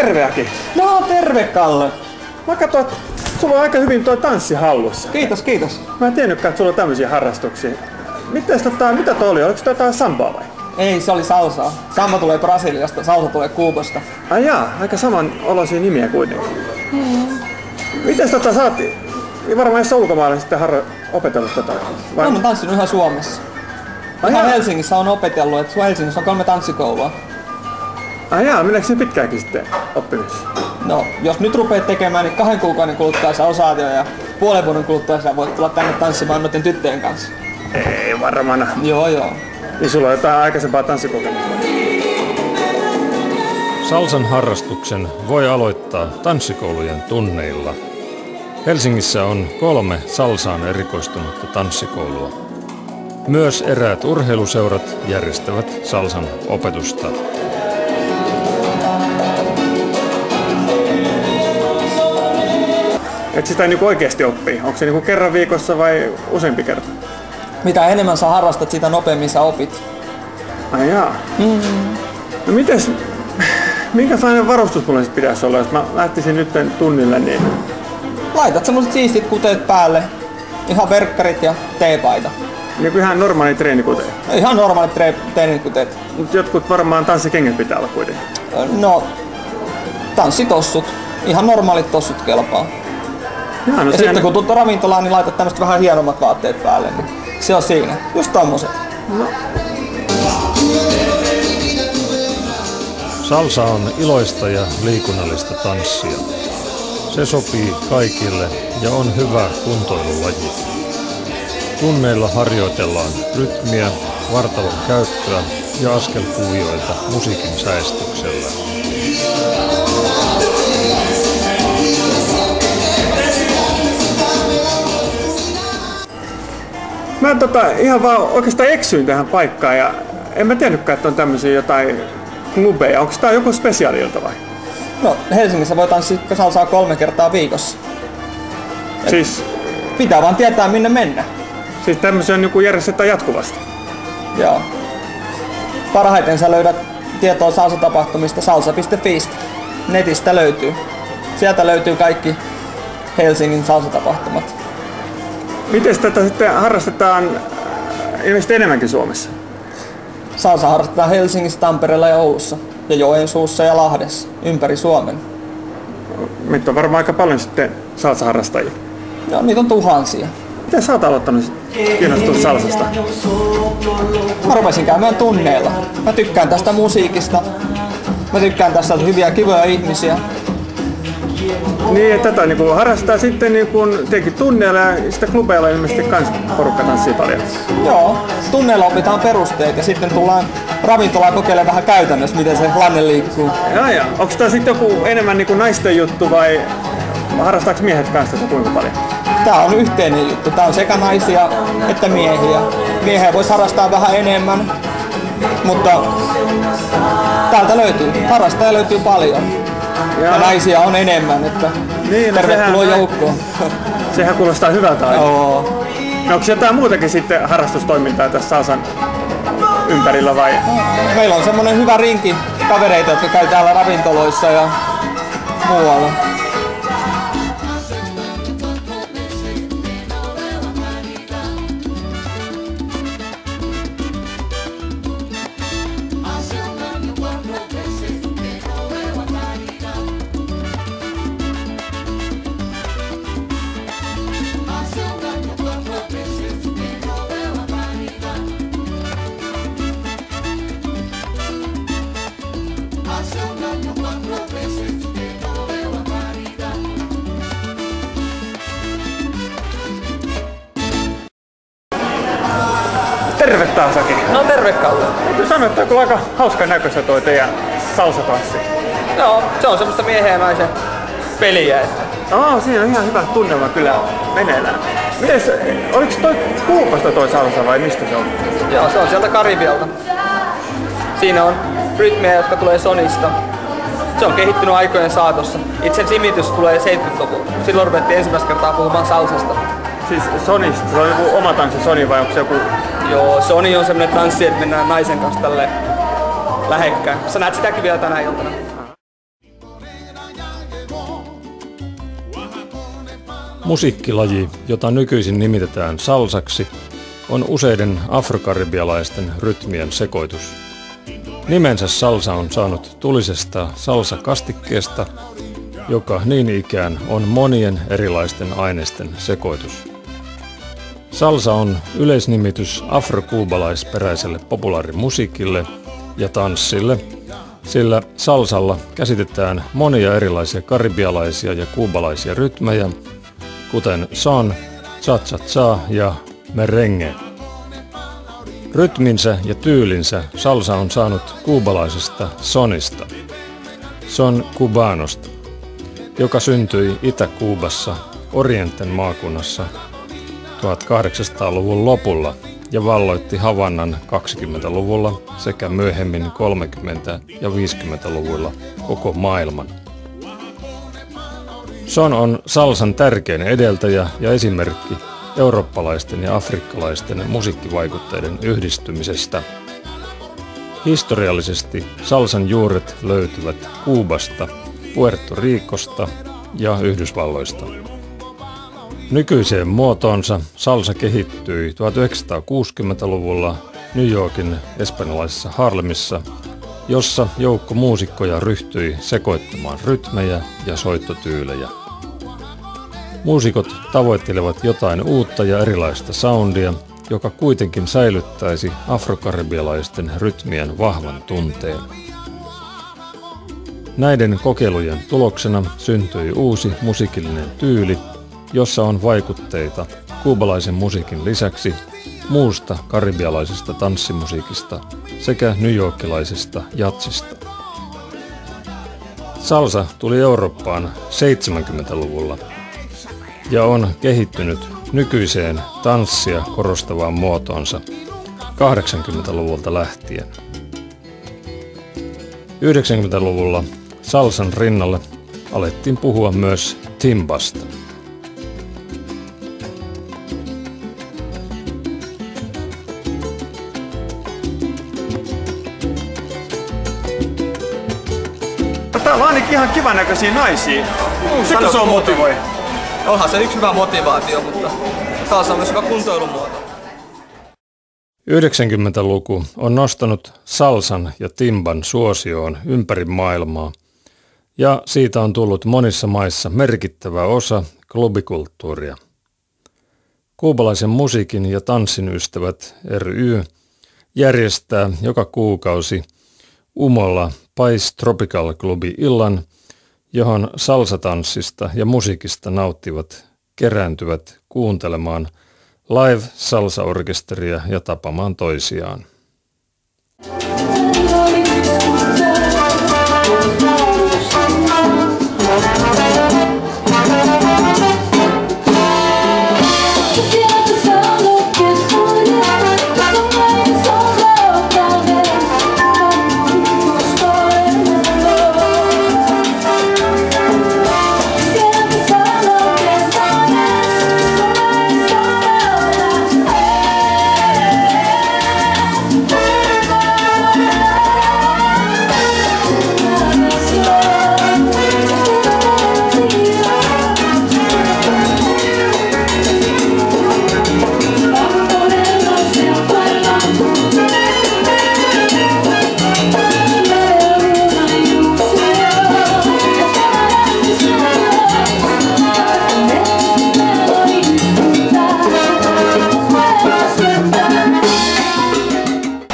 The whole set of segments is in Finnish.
terve Aki. No terve Kalle. Mä katsoin, että sulla on aika hyvin toi tanssi hallussa. Kiitos, kiitos. Mä en tiennytkään, että sulla on tämmöisiä harrastuksia. Mitä toi oli? Oliko toi jotain sambaa vai? Ei, se oli salsaa. Samba tulee Brasiliasta, salsa tulee Kuubasta. Ai jaa, aika saman olosia nimiä kuitenkin. Mites sä oot varmaan jossain ulkomailla sitten opetellut tätä? Vai? No, mä tanssinut ihan Suomessa. Ihan Helsingissä on opetellut, että Helsingissä on 3 tanssikoulua. Ai jaa, meneekö siinä pitkäänkin sitten oppimisessa? No, jos nyt rupeat tekemään, niin 2 kuukauden kuluttua sä osaat jo ja puolen vuoden kuluttua sä voit tulla tänne tanssimaan noiden tyttöjen kanssa. Ei varmana. Joo. Niin sulla on jotain aikaisempaa tanssikokemusta? Salsan harrastuksen voi aloittaa tanssikoulujen tunneilla. Helsingissä on 3 salsaan erikoistunutta tanssikoulua. Myös eräät urheiluseurat järjestävät salsan opetusta. Et sitä niinku oikeesti oppii? Onko se niinku kerran viikossa vai useampi kerta? Mitä enemmän sä harrastat, sitä nopeammin sä opit. Ai jaa. No minkälainen varustus mulla sit pitäisi olla, jos mä lähtisin nyt tunnille, niin... Laitat semmoset siistit kuteet päälle. Ihan verkkarit ja teepaita. Niin kuin ihan normaali treenikuteet? Ihan normaalit treenikuteet. Mutta jotkut varmaan tanssikengät pitää olla kuitenkin. No, tanssitossut. Ihan normaalit tossut kelpaa. Jaa, no ja sitten kun tuut ravintolaan, niin laitat tämmöset vähän hienommat vaatteet päälle, niin se on siinä. Just tommoset. No. Salsa on iloista ja liikunnallista tanssia. Se sopii kaikille ja on hyvä kuntoilulaji. Tunneilla harjoitellaan rytmiä, vartalon käyttöä ja askelkuvioita musiikin säestyksellä. Mä ihan vaan oikeastaan eksyin tähän paikkaan ja en mä tiennytkään, että on tämmösiä jotain klubeja. Onko tää joku spesiaalilta vai? No Helsingissä voi tanssia salsaa 3 kertaa viikossa. Siis... Pitää vaan tietää minne mennä. Siis tämmösiä on joku järjestetään jatkuvasti? Joo. Parhaiten sä löydät tietoa salsatapahtumista salsa.fiistä. Netistä löytyy. Sieltä löytyy kaikki Helsingin salsatapahtumat. Miten tätä sitten harrastetaan ilmeisesti enemmänkin Suomessa? Salsa harrastetaan Helsingissä, Tampereella ja Oulussa. Ja Joensuussa ja Lahdessa. Ympäri Suomen. Mitä on varmaan aika paljon sitten salsa-harrastajia. Joo, niitä on tuhansia. Miten sä oot aloittanut kiinnostua salsasta? Mä rupesin käymään tunneilla. Mä tykkään tästä musiikista. Mä tykkään tästä hyviä kivoja ihmisiä. Niin, että tätä niin harrastaa sitten niin tietenkin tunneilla ja sitä klubeilla ilmeisesti kans porukka tanssii paljon. Joo, tunneilla opitaan perusteet ja sitten tullaan ravintolaan kokeilemaan vähän käytännössä, miten se lanne liikkuu. Jaa. Onko tää sitten joku enemmän niin naisten juttu vai harrastaako miehet kanssa tätä kuinka paljon? Tää on yhteinen juttu. Tää on sekä naisia että miehiä. Miehiä voisi harrastaa vähän enemmän, mutta täältä löytyy. Harrastajia löytyy paljon. Ja naisia on enemmän, että niin, tervetuloa joukkoon. Sehän kuulostaa hyvältä aina. Joo. No, onko jotain muutakin sitten harrastustoimintaa tässä salsan ympärillä vai? Meillä on semmonen hyvä rinki kavereita, jotka käy täällä ravintoloissa ja muualla. Terve taas Aki. No terve Kalle. Täytyy sanoa, että on aika hauska näköistä toi teidän salsatanssi. Joo, se on semmoista miehen ja naisen peliä. Siinä on ihan hyvä tunnelma kyllä meneillään. Mites, oliko toi Kuubasta toi salsa vai mistä se on? Joo, se on sieltä Karibialta. Siinä on rytmiä, jotka tulee Sonista. Se on kehittynyt aikojen saatossa. Itse nimitys tulee 70-luvulta. Silloin ruvettiin ensimmäistä kertaa puhumaan salsasta. Siis Sonista, se on joku oma tanssi Soni vai onko se joku? Joo, Soni on semmonen tanssi, että mennään naisen kanssa tälle lähekkäin. Sä näet sitäkin vielä tänä iltana. Musiikkilaji, jota nykyisin nimitetään salsaksi, on useiden afrokaribialaisten rytmien sekoitus. Nimensä salsa on saanut tulisesta salsa-kastikkeesta, joka niin ikään on monien erilaisten ainesten sekoitus. Salsa on yleisnimitys afrokuubalaisperäiselle populaarimusiikille ja tanssille, sillä salsalla käsitetään monia erilaisia karibialaisia ja kuubalaisia rytmejä, kuten son, cha-cha-cha ja merengue. Rytminsä ja tyylinsä salsa on saanut kuubalaisesta sonista, son cubanosta, joka syntyi Itä-Kuubassa Orienten maakunnassa 1800-luvun lopulla ja valloitti Havannan 20-luvulla sekä myöhemmin 30- ja 50-luvuilla koko maailman. Son on salsan tärkein edeltäjä ja esimerkki eurooppalaisten ja afrikkalaisten musiikkivaikutteiden yhdistymisestä. Historiallisesti salsan juuret löytyvät Kuubasta, Puerto Ricosta ja Yhdysvalloista. Nykyiseen muotoonsa salsa kehittyi 1960-luvulla New Yorkin espanjalaisessa Harlemissa, jossa joukko muusikkoja ryhtyi sekoittamaan rytmejä ja soittotyylejä. Muusikot tavoittelevat jotain uutta ja erilaista soundia, joka kuitenkin säilyttäisi afrokaribialaisten rytmien vahvan tunteen. Näiden kokeilujen tuloksena syntyi uusi musiikillinen tyyli, jossa on vaikutteita kuubalaisen musiikin lisäksi muusta karibialaisesta tanssimusiikista sekä newyorkilaisesta jatsista. Salsa tuli Eurooppaan 70-luvulla ja on kehittynyt nykyiseen tanssia korostavaan muotoonsa 80-luvulta lähtien. 90-luvulla salsan rinnalle alettiin puhua myös timbasta. Täällä on ainakin ihan kivan näköisiä naisia. Sitä se on motivoi. Onhan se yksi hyvä motivaatio, mutta salsa on myös hyvä kuntoilumuoto. 90-luku on nostanut salsan ja timban suosioon ympäri maailmaa, ja siitä on tullut monissa maissa merkittävä osa klubikulttuuria. Kuubalaisen musiikin ja tanssin ystävät ry järjestää joka kuukausi Umolla Pais Tropical Clubi illan, johon salsatanssista ja musiikista nauttivat kerääntyvät kuuntelemaan live salsaorkesteria ja tapamaan toisiaan.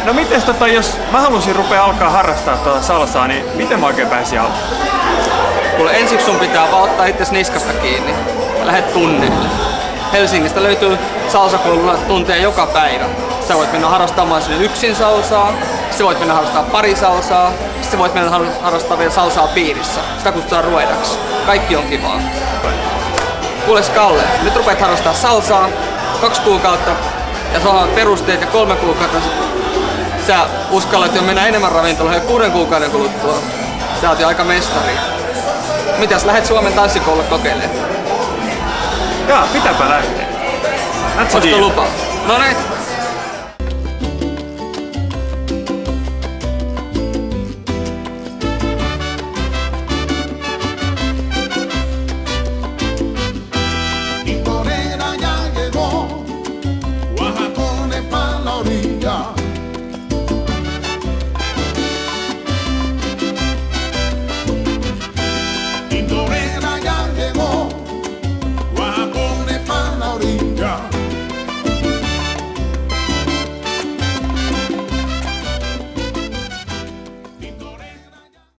No mites jos mä halusin alkaa harrastaa tuota salsaa, niin miten mä oikein pääsin alkuun? Kuule, ensiksi sun pitää vaan ottaa itses niskasta kiinni ja lähdet tunneille. Helsingistä löytyy salsakoululla tunteja joka päivä. Sä voit mennä harrastamaan sinne yksin salsaa, sä voit mennä harrastamaan pari salsaa, sä voit mennä harrastamaan vielä salsaa piirissä. Sitä kutsutaan ruedaksi. Kaikki on kivaa. Kuules Kalle, nyt rupeat harrastaa salsaa 2 kuukautta ja saa perusteet ja 3 kuukautta. Sä uskallat jo mennä enemmän ravintoloihin 6 kuukauden kuluttua. Sä oot jo aika mestari. Mitäs lähet Suomen tanssikoululle kokeilemaan? Jaa, pitääpä lähteä. Ootko lupa? No niin.